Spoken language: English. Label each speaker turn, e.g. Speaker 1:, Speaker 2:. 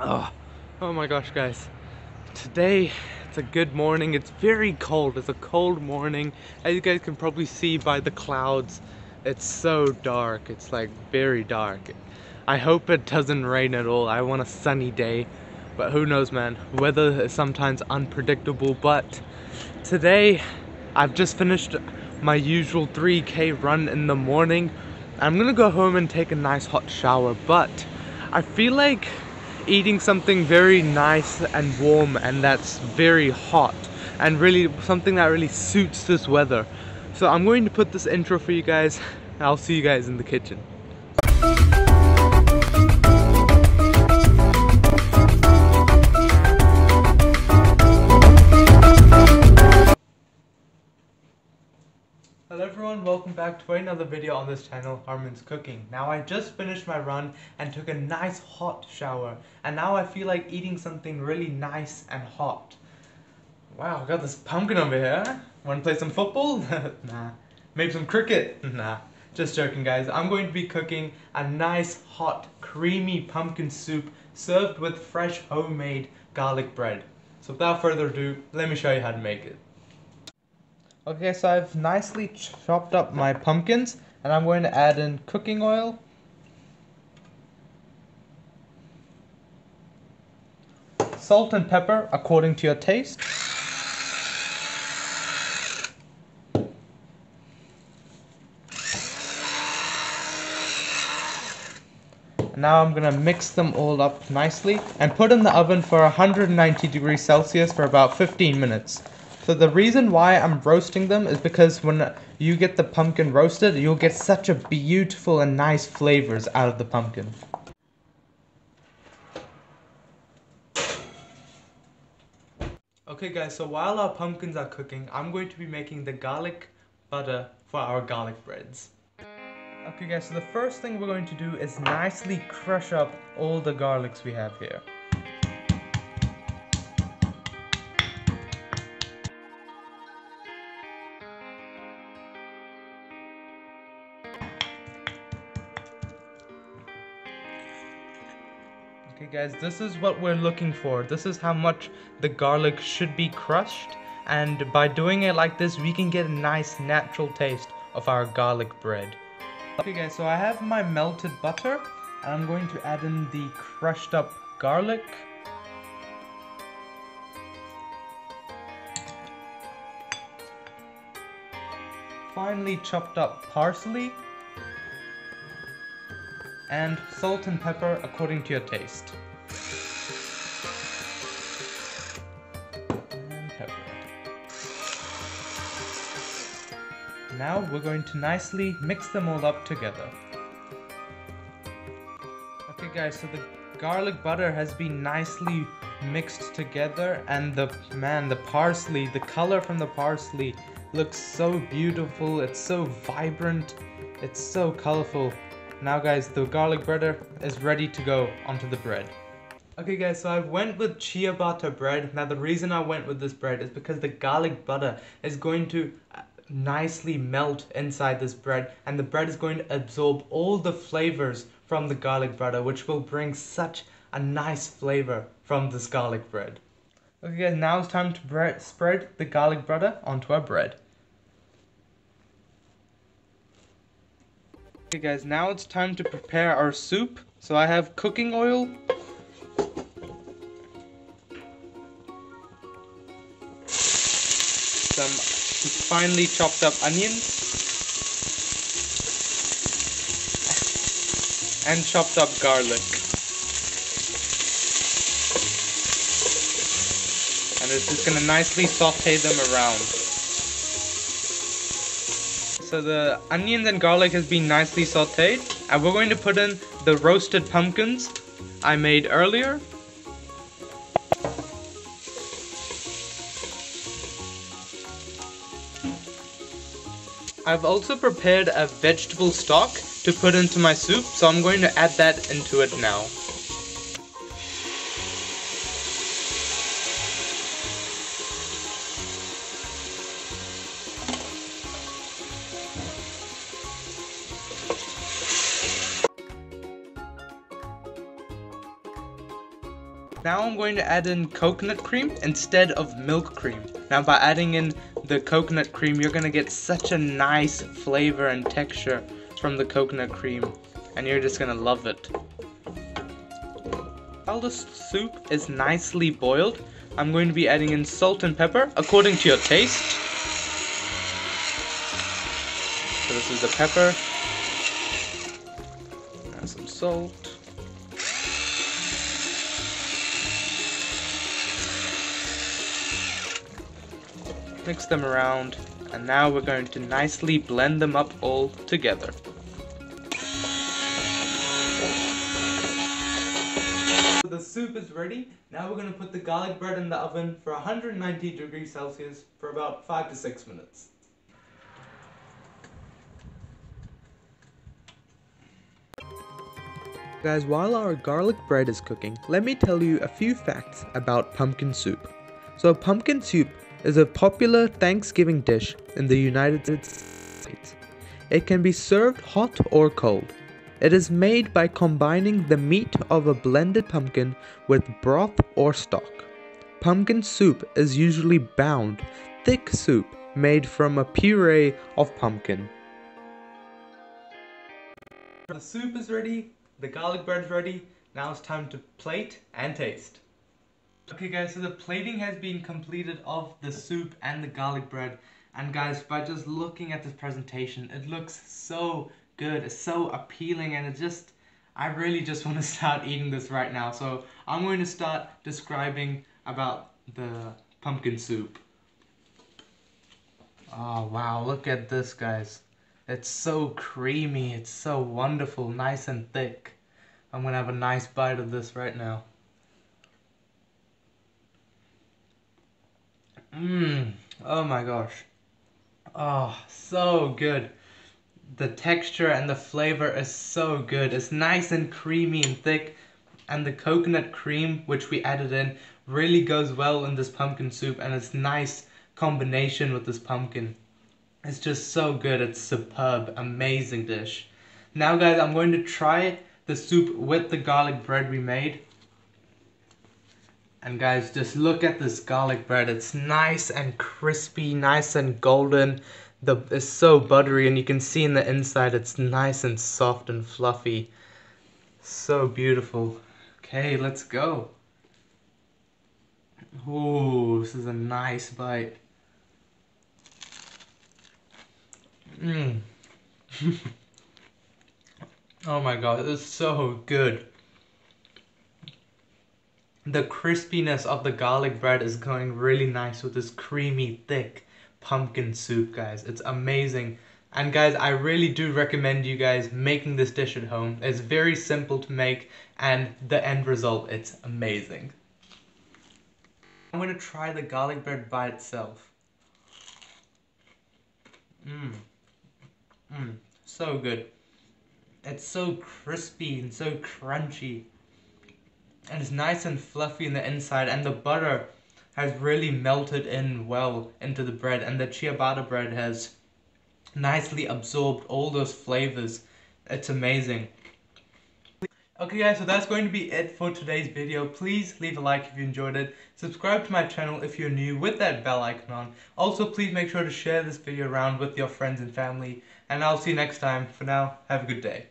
Speaker 1: Oh, oh my gosh, guys. Today, it's a good morning. It's very cold. It's a cold morning. As you guys can probably see by the clouds, it's so dark. It's like very dark. I hope it doesn't rain at all. I want a sunny day, but who knows, man. Weather is sometimes unpredictable, but today, I've just finished my usual 3K run in the morning. I'm gonna go home and take a nice hot shower, but I feel like eating something very nice and warm and that's very hot and really something that really suits this weather. So I'm going to put this intro for you guys and I'll see you guys in the kitchen. Hello everyone, welcome back to another video on this channel, Harman's Cooking. Now I just finished my run and took a nice hot shower, and now I feel like eating something really nice and hot. Wow, I got this pumpkin over here. Wanna play some football? Nah. Maybe some cricket? Nah. Just joking, guys. I'm going to be cooking a nice hot creamy pumpkin soup served with fresh homemade garlic bread. So without further ado, let me show you how to make it. Okay, so I've nicely chopped up my pumpkins and I'm going to add in cooking oil, salt and pepper according to your taste, and now I'm going to mix them all up nicely and put in the oven for 190 degrees Celsius for about 15 minutes. So the reason why I'm roasting them is because when you get the pumpkin roasted, you'll get such a beautiful and nice flavors out of the pumpkin. Okay guys, so while our pumpkins are cooking, I'm going to be making the garlic butter for our garlic breads. Okay guys, so the first thing we're going to do is nicely crush up all the garlics we have here. Okay guys, this is what we're looking for. This is how much the garlic should be crushed, and by doing it like this we can get a nice natural taste of our garlic bread. Okay guys, so I have my melted butter and I'm going to add in the crushed up garlic. Finely chopped up parsley. And salt and pepper according to your taste. And pepper. Now we're going to nicely mix them all up together. Okay guys, so the garlic butter has been nicely mixed together, and the parsley, the color from the parsley looks so beautiful. It's so vibrant. It's so colorful. Now guys, the garlic butter is ready to go onto the bread. Okay guys, so I went with ciabatta bread. Now the reason I went with this bread is because the garlic butter is going to nicely melt inside this bread, and the bread is going to absorb all the flavors from the garlic butter, which will bring such a nice flavor from this garlic bread. Okay guys, now it's time to spread the garlic butter onto our bread. Okay guys, now it's time to prepare our soup. So I have cooking oil, some finely chopped up onions, and chopped up garlic. And it's just gonna nicely saute them around. So the onions and garlic has been nicely sauteed, and we're going to put in the roasted pumpkins I made earlier. I've also prepared a vegetable stock to put into my soup, so I'm going to add that into it now. Now I'm going to add in coconut cream instead of milk cream. Now by adding in the coconut cream, you're going to get such a nice flavor and texture from the coconut cream, and you're just going to love it. While the soup is nicely boiled, I'm going to be adding in salt and pepper according to your taste. So this is the pepper, and some salt. Mix them around, and now we're going to nicely blend them up all together. The soup is ready. Now we're going to put the garlic bread in the oven for 190 degrees Celsius for about 5 to 6 minutes. Guys, while our garlic bread is cooking, let me tell you a few facts about pumpkin soup. So pumpkin soup is a popular Thanksgiving dish in the United States. It can be served hot or cold. It is made by combining the meat of a blended pumpkin with broth or stock. Pumpkin soup is usually bound, thick soup made from a puree of pumpkin. The soup is ready, the garlic bread is ready. Now it's time to plate and taste. Okay guys, so the plating has been completed of the soup and the garlic bread. And guys, by just looking at this presentation, it looks so good, it's so appealing, and I really just want to start eating this right now. So I'm going to start describing about the pumpkin soup. Oh wow, look at this guys. It's so creamy, it's so wonderful, nice and thick. I'm gonna have a nice bite of this right now. Oh my gosh. Oh, so good. The texture and the flavor is so good. It's nice and creamy and thick, and the coconut cream which we added in really goes well in this pumpkin soup, and it's nice combination with this pumpkin. It's just so good. It's superb, amazing dish. Now guys, I'm going to try the soup with the garlic bread we made. And guys, just look at this garlic bread. It's nice and crispy, nice and golden. It's so buttery, and you can see in the inside it's nice and soft and fluffy. So beautiful. Okay, let's go. Ooh, this is a nice bite. Oh my god, it's so good. The crispiness of the garlic bread is going really nice with this creamy, thick pumpkin soup, guys. It's amazing. And guys, I really do recommend you guys making this dish at home. It's very simple to make, and the end result, it's amazing. I'm going to try the garlic bread by itself. So good. It's so crispy and so crunchy. And it's nice and fluffy in the inside, and the butter has really melted in well into the bread, and the ciabatta bread has nicely absorbed all those flavors. It's amazing. Okay guys, so that's going to be it for today's video. Please leave a like if you enjoyed it. Subscribe to my channel if you're new with that bell icon on. Also, please make sure to share this video around with your friends and family. And I'll see you next time. For now, have a good day.